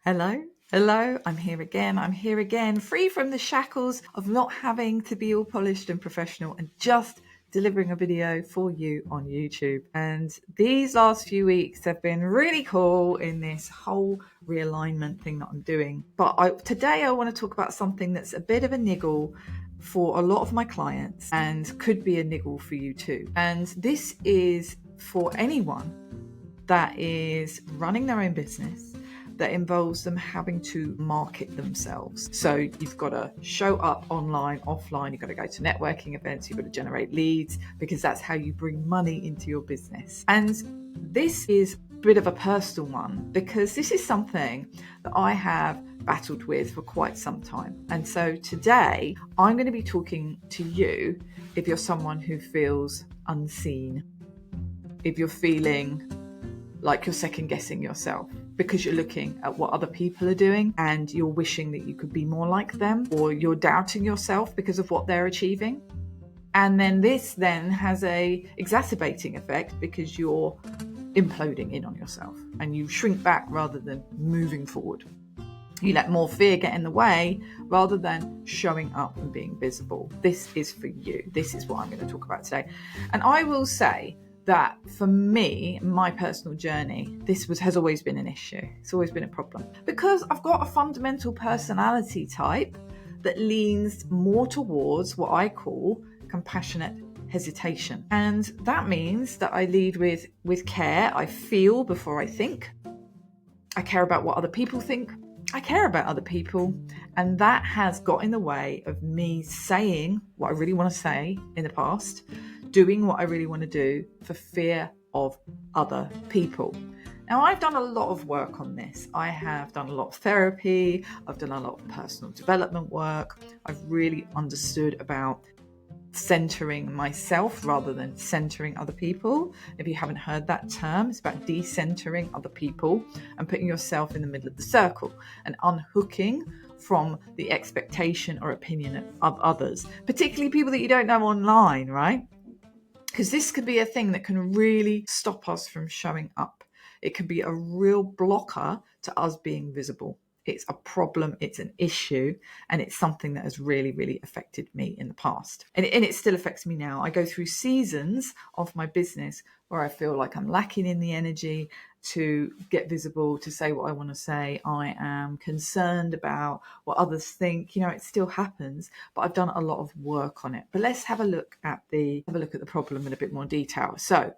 Hello, hello, I'm here again, free from the shackles of not having to be all polished and professional and just delivering a video for you on YouTube. And these last few weeks have been really cool in this whole realignment thing that I'm doing. But today I want to talk about something that's a bit of a niggle for a lot of my clients and could be a niggle for you too. And this is for anyone that is running their own business that involves them having to market themselves. So you've got to show up online, offline, you've got to go to networking events, you've got to generate leads because that's how you bring money into your business. And this is a bit of a personal one because this is something that I have battled with for quite some time. And so today I'm going to be talking to you if you're someone who feels unseen, if you're feeling like you're second guessing yourself because you're looking at what other people are doing and you're wishing that you could be more like them, or you're doubting yourself because of what they're achieving. And then this then has a exacerbating effect because you're imploding in on yourself and you shrink back rather than moving forward. You let more fear get in the way rather than showing up and being visible. This is for you. This is what I'm going to talk about today. And I will say that for me, my personal journey, this has always been an issue. It's always been a problem because I've got a fundamental personality type that leans more towards what I call compassionate hesitation. And that means that I lead with care. I feel before I think. I care about what other people think. I care about other people, and that has got in the way of me saying what I really want to say in the past, doing what I really want to do for fear of other people. Now, I've done a lot of work on this. I have done a lot of therapy. I've done a lot of personal development work. I've really understood about centering myself rather than centering other people. If you haven't heard that term, it's about decentering other people and putting yourself in the middle of the circle and unhooking from the expectation or opinion of others, particularly people that you don't know online, right? Because this could be a thing that can really stop us from showing up. It could be a real blocker to us being visible. It's a problem, it's an issue, and it's something that has really, really affected me in the past. And it still affects me now. I go through seasons of my business where I feel like I'm lacking in the energy to get visible, to say what I want to say. I am concerned about what others think. It still happens, but I've done a lot of work on it. But let's have a look at the problem in a bit more detail. So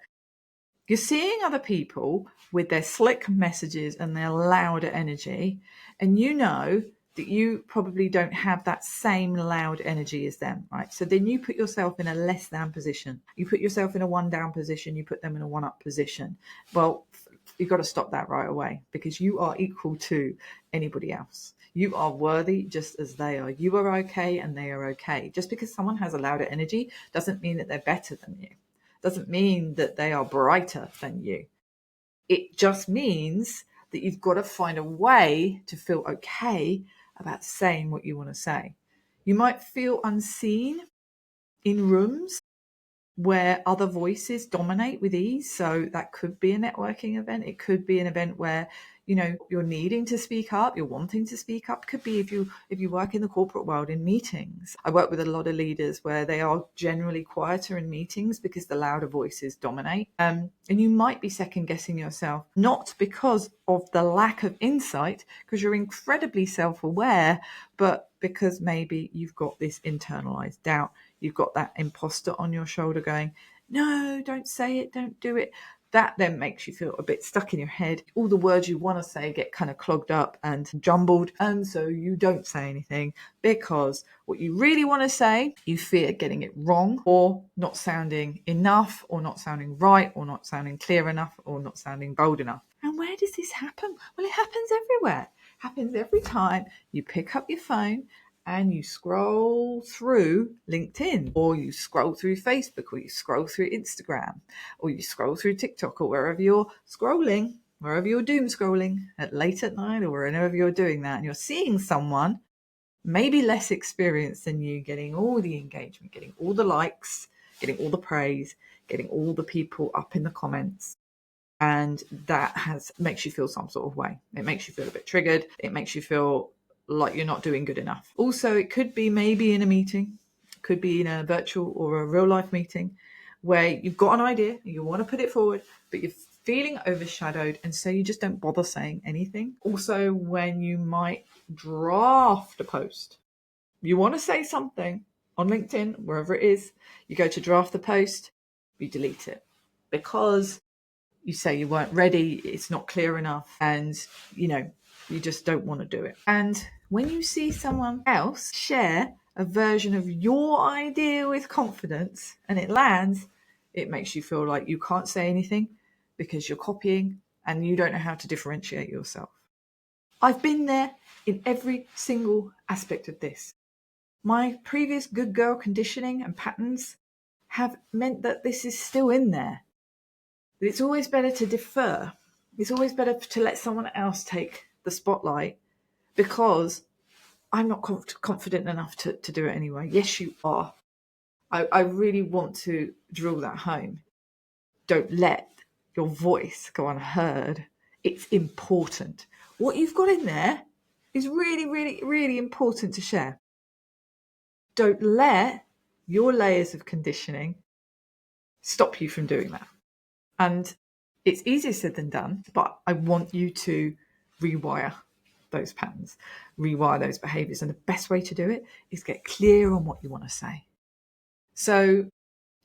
you're seeing other people with their slick messages and their louder energy, and you know that you probably don't have that same loud energy as them, right? So then you put yourself in a less than position. You put yourself in a one down position, you put them in a one up position. Well, you've got to stop that right away because you are equal to anybody else. You are worthy just as they are. You are okay and they are okay. Just because someone has a louder energy doesn't mean that they're better than you. Doesn't mean that they are brighter than you. It just means that you've got to find a way to feel okay about saying what you want to say. You might feel unseen in rooms where other voices dominate with ease. So that could be a networking event. It could be an event where, you're needing to speak up, you're wanting to speak up. It could be if you work in the corporate world in meetings. I work with a lot of leaders where they are generally quieter in meetings because the louder voices dominate. And you might be second guessing yourself, not because of the lack of insight, because you're incredibly self-aware, but because maybe you've got this internalized doubt. You've got that imposter on your shoulder going, no, don't say it, don't do it. That then makes you feel a bit stuck in your head. All the words you want to say get kind of clogged up and jumbled. And so you don't say anything because what you really want to say, you fear getting it wrong or not sounding enough or not sounding right or not sounding clear enough or not sounding bold enough. And where does this happen? Well, it happens everywhere. It happens every time you pick up your phone and you scroll through LinkedIn, or you scroll through Facebook, or you scroll through Instagram, or you scroll through TikTok, or wherever you're scrolling, wherever you're doom scrolling at late at night, or wherever you're doing that, and you're seeing someone maybe less experienced than you getting all the engagement, getting all the likes, getting all the praise, getting all the people up in the comments. And that makes you feel some sort of way. It makes you feel a bit triggered. It makes you feel like you're not doing good enough. Also, it could be maybe in a meeting, could be in a virtual or a real life meeting where you've got an idea, you want to put it forward, but you're feeling overshadowed, and so you just don't bother saying anything. Also, when you might draft a post, you want to say something on LinkedIn, wherever it is, you go to draft the post, you delete it because you say you weren't ready, it's not clear enough, and you just don't want to do it. And when you see someone else share a version of your idea with confidence and it lands, it makes you feel like you can't say anything because you're copying and you don't know how to differentiate yourself. I've been there in every single aspect of this. My previous good girl conditioning and patterns have meant that this is still in there. It's always better to defer. It's always better to let someone else take the spotlight because I'm not confident enough to do it anyway. Yes, you are. I really want to drill that home. Don't let your voice go unheard. It's important. What you've got in there is really, really, really important to share. Don't let your layers of conditioning stop you from doing that. And it's easier said than done, but I want you to rewire those patterns, rewire those behaviors. And the best way to do it is get clear on what you want to say. So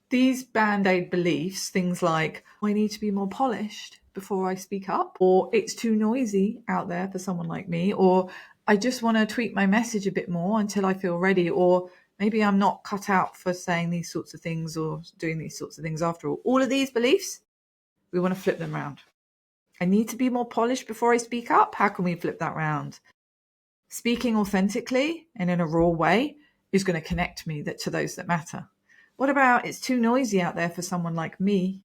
these band-aid beliefs, things like, I need to be more polished before I speak up, or it's too noisy out there for someone like me, or I just want to tweak my message a bit more until I feel ready, or maybe I'm not cut out for saying these sorts of things or doing these sorts of things after all. All of these beliefs, we want to flip them around. I need to be more polished before I speak up. How can we flip that round? Speaking authentically and in a raw way is going to connect me to those that matter. What about it's too noisy out there for someone like me?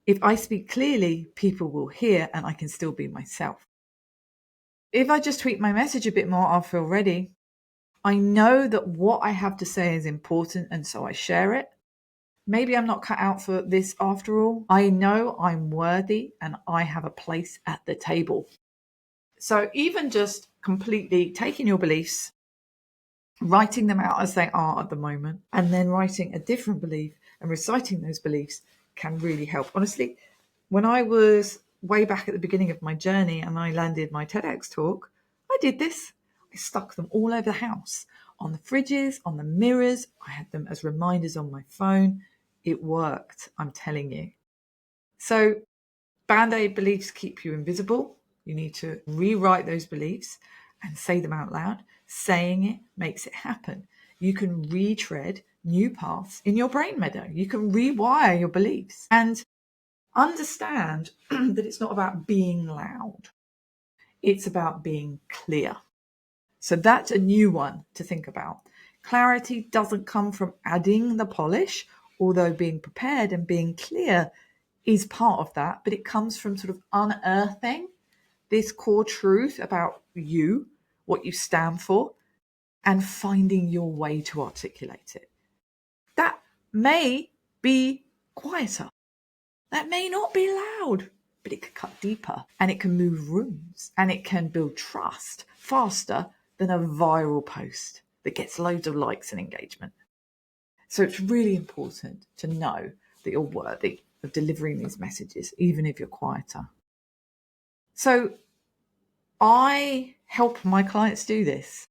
If I speak clearly, people will hear and I can still be myself. If I just tweak my message a bit more, I'll feel ready. I know that what I have to say is important and so I share it. Maybe I'm not cut out for this after all. I know I'm worthy and I have a place at the table. So even just completely taking your beliefs, writing them out as they are at the moment, and then writing a different belief and reciting those beliefs can really help. Honestly, when I was way back at the beginning of my journey and I landed my TEDx talk, I did this. I stuck them all over the house, on the fridges, on the mirrors. I had them as reminders on my phone. It worked, I'm telling you. So band-aid beliefs keep you invisible. You need to rewrite those beliefs and say them out loud. Saying it makes it happen. You can retread new paths in your brain meadow. You can rewire your beliefs and understand that it's not about being loud. It's about being clear. So that's a new one to think about. Clarity doesn't come from adding the polish, although being prepared and being clear is part of that, but it comes from sort of unearthing this core truth about you, what you stand for, and finding your way to articulate it. That may be quieter. That may not be loud, but it can cut deeper and it can move rooms and it can build trust faster than a viral post that gets loads of likes and engagement. So it's really important to know that you're worthy of delivering these messages, even if you're quieter. So I help my clients do this.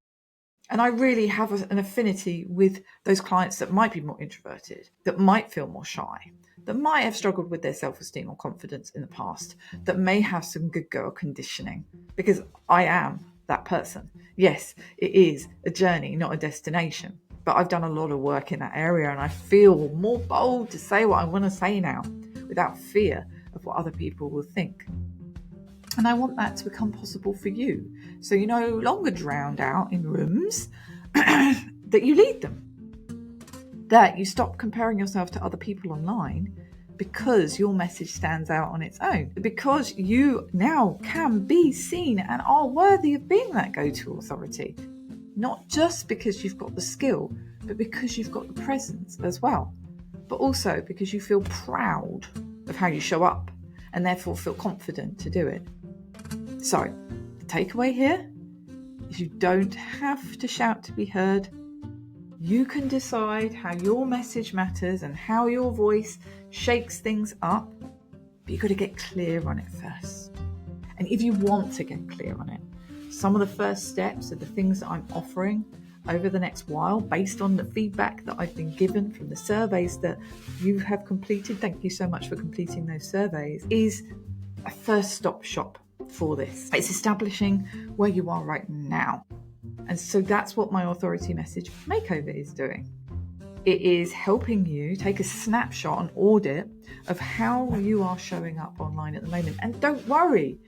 And I really have an affinity with those clients that might be more introverted, that might feel more shy, that might have struggled with their self-esteem or confidence in the past, that may have some good girl conditioning, because I am that person. Yes, it is a journey, not a destination, but I've done a lot of work in that area and I feel more bold to say what I want to say now without fear of what other people will think. And I want that to become possible for you. So you're no longer drowned out in rooms, that you lead them. That you stop comparing yourself to other people online because your message stands out on its own. Because you now can be seen and are worthy of being that go-to authority. Not just because you've got the skill, but because you've got the presence as well. But also because you feel proud of how you show up and therefore feel confident to do it. So, the takeaway here is you don't have to shout to be heard. You can decide how your message matters and how your voice shakes things up, but you've got to get clear on it first. And if you want to get clear on it, some of the first steps are the things that I'm offering over the next while based on the feedback that I've been given from the surveys that you have completed. Thank you so much for completing those surveys. Is a first stop shop for this. It's establishing where you are right now. And so that's what my authority message makeover is doing. It is helping you take a snapshot, an audit of how you are showing up online at the moment. And don't worry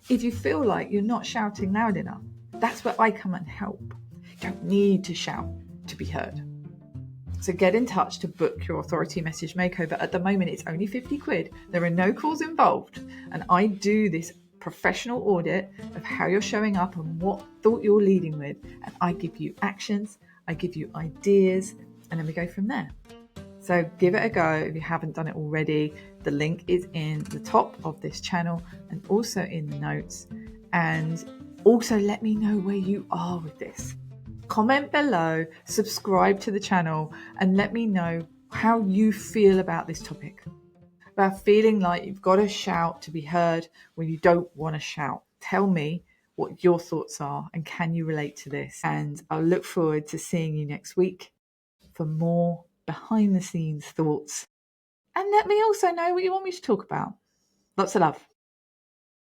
if you feel like you're not shouting loud enough. That's where I come and help. You don't need to shout to be heard. So get in touch to book your authority message makeover. At the moment, it's only 50 quid. There are no calls involved. And I do this professional audit of how you're showing up and what thought you're leading with. And I give you actions, I give you ideas, and then we go from there. So give it a go if you haven't done it already. The link is in the top of this channel and also in the notes. And also let me know where you are with this. Comment below, subscribe to the channel, and let me know how you feel about this topic. About feeling like you've got to shout to be heard when you don't want to shout. Tell me what your thoughts are and can you relate to this? And I'll look forward to seeing you next week for more behind the scenes thoughts. And let me also know what you want me to talk about. Lots of love.